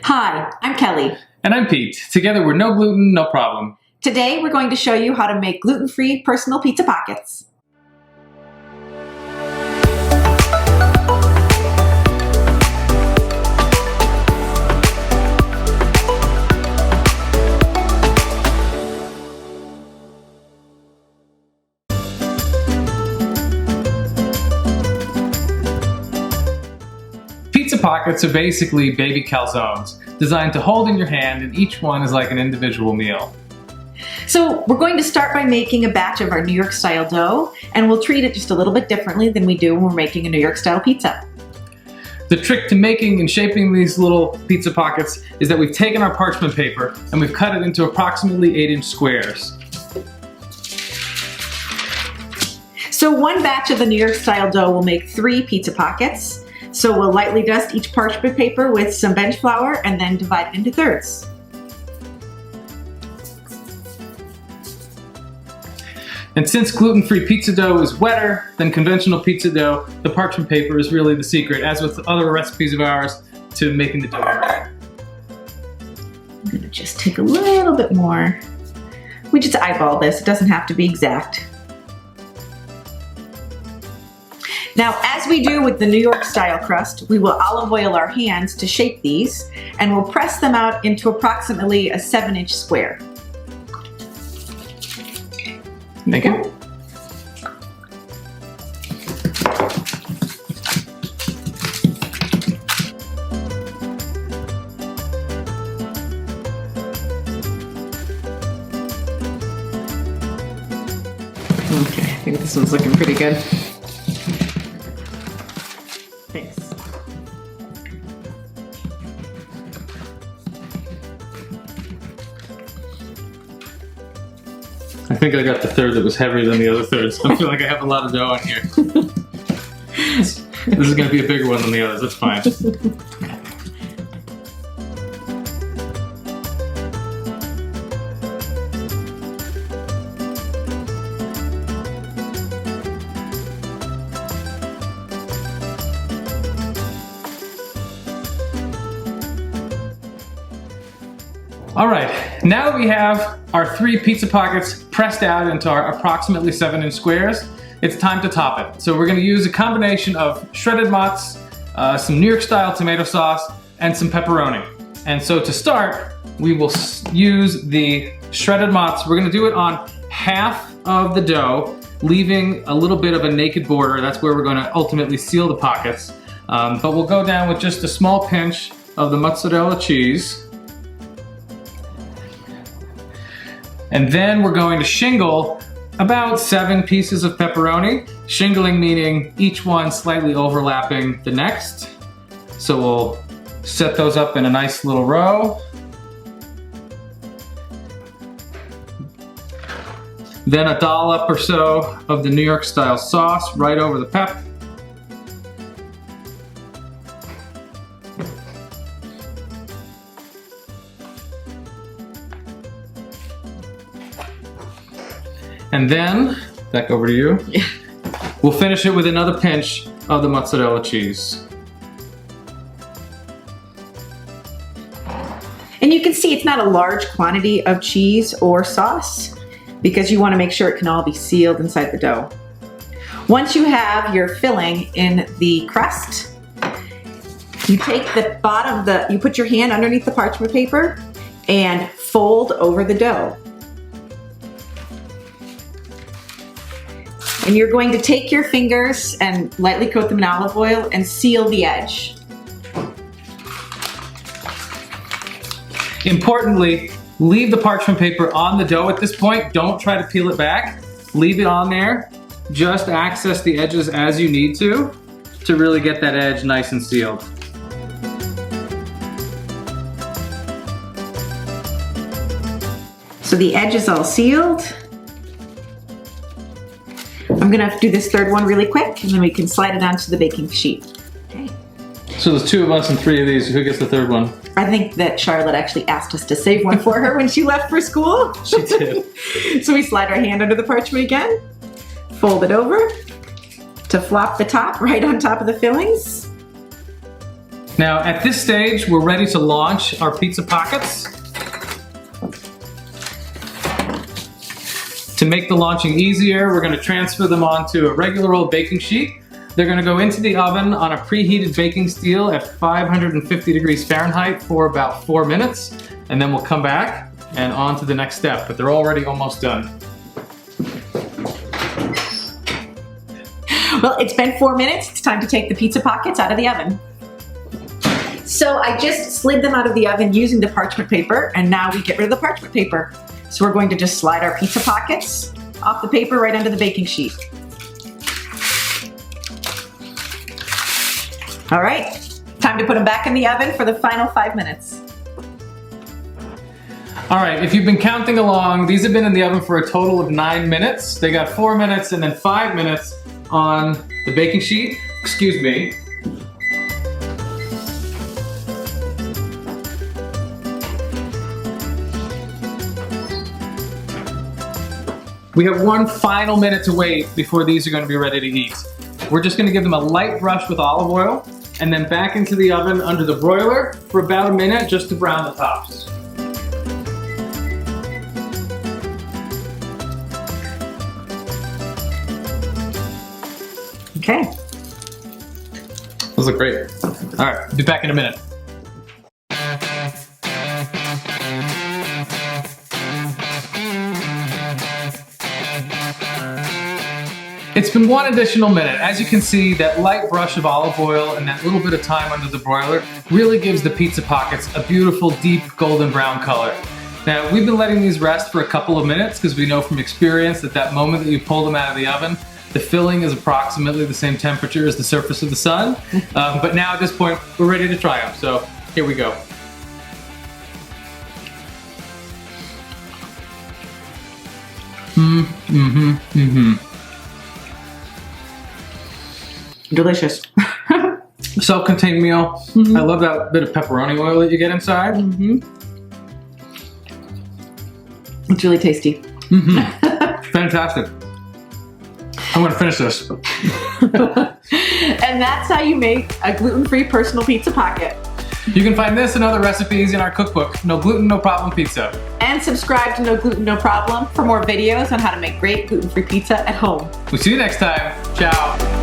Hi, I'm Kelly. And I'm Pete. Together we're no gluten, no problem. Today we're going to show you how to make gluten-free personal pizza pockets. Pizza pockets are basically baby calzones, designed to hold in your hand, and each one is like an individual meal. So we're going to start by making a batch of our New York style dough, and we'll treat it just a little bit differently than we do when we're making a New York style pizza. The trick to making and shaping these little pizza pockets is that we've taken our parchment paper and we've cut it into approximately 8-inch squares. So one batch of the New York style dough will make 3 pizza pockets. So we'll lightly dust each parchment paper with some bench flour and then divide it into thirds. And since gluten-free pizza dough is wetter than conventional pizza dough, the parchment paper is really the secret, as with other recipes of ours, to making the dough wetter. I'm gonna just take a little bit more. We just eyeball this, it doesn't have to be exact. Now, as we do with the New York style crust, we will olive oil our hands to shape these, and we'll press them out into approximately a 7-inch square. Thank you. Okay, I think this one's looking pretty good. Thanks. I think I got the third that was heavier than the other thirds. I feel like I have a lot of dough in here. This is going to be a bigger one than the others, that's fine. All right, now that we have our 3 pizza pockets pressed out into our approximately 7-inch squares, it's time to top it. So we're gonna use a combination of shredded mozz, some New York style tomato sauce, and some pepperoni. And so to start, we will use the shredded mozz. We're gonna do it on half of the dough, leaving a little bit of a naked border. That's where we're gonna ultimately seal the pockets. But we'll go down with just a small pinch of the mozzarella cheese. And then we're going to shingle about 7 pieces of pepperoni. Shingling meaning each one slightly overlapping the next. So we'll set those up in a nice little row. Then a dollop or so of the New York style sauce right over the pep. And then, back over to you. Yeah. We'll finish it with another pinch of the mozzarella cheese. And you can see it's not a large quantity of cheese or sauce because you want to make sure it can all be sealed inside the dough. Once you have your filling in the crust, you take the bottom you put your hand underneath the parchment paper and fold over the dough. And you're going to take your fingers and lightly coat them in olive oil and seal the edge. Importantly, leave the parchment paper on the dough at this point. Don't try to peel it back. Leave it on there. Just access the edges as you need to really get that edge nice and sealed. So the edge is all sealed. I'm gonna do this third one really quick and then we can slide it onto the baking sheet. Okay. So there's 2 of us and 3 of these. Who gets the third one? I think that Charlotte actually asked us to save one for her when she left for school. She did. So we slide our hand under the parchment again, fold it over to flop the top right on top of the fillings. Now at this stage, we're ready to launch our pizza pockets. To make the launching easier, we're gonna transfer them onto a regular old baking sheet. They're gonna go into the oven on a preheated baking steel at 550 degrees Fahrenheit for about 4 minutes, and then we'll come back and on to the next step, but they're already almost done. Well, it's been 4 minutes. It's time to take the pizza pockets out of the oven. So I just slid them out of the oven using the parchment paper, and now we get rid of the parchment paper. So we're going to just slide our pizza pockets off the paper right onto the baking sheet. All right, time to put them back in the oven for the final 5 minutes. All right, if you've been counting along, these have been in the oven for a total of 9 minutes. They got 4 minutes and then 5 minutes on the baking sheet. Excuse me. We have 1 final minute to wait before these are going to be ready to eat. We're just going to give them a light brush with olive oil and then back into the oven under the broiler for about a minute just to brown the tops. Okay. Those look great. All right, be back in a minute. It's been 1 additional minute. As you can see, that light brush of olive oil and that little bit of time under the broiler really gives the pizza pockets a beautiful, deep golden brown color. Now, we've been letting these rest for a couple of minutes because we know from experience that that moment that you pull them out of the oven, the filling is approximately the same temperature as the surface of the sun. But now at this point, we're ready to try them. So here we go. Delicious. Self-contained meal. I love that bit of pepperoni oil that you get inside. It's really tasty. Fantastic. I'm gonna finish this. And that's how you make a gluten-free personal pizza pocket. You can find this and other recipes in our cookbook, No Gluten, No Problem Pizza. And subscribe to No Gluten, No Problem for more videos on how to make great gluten-free pizza at home. We'll see you next time. Ciao.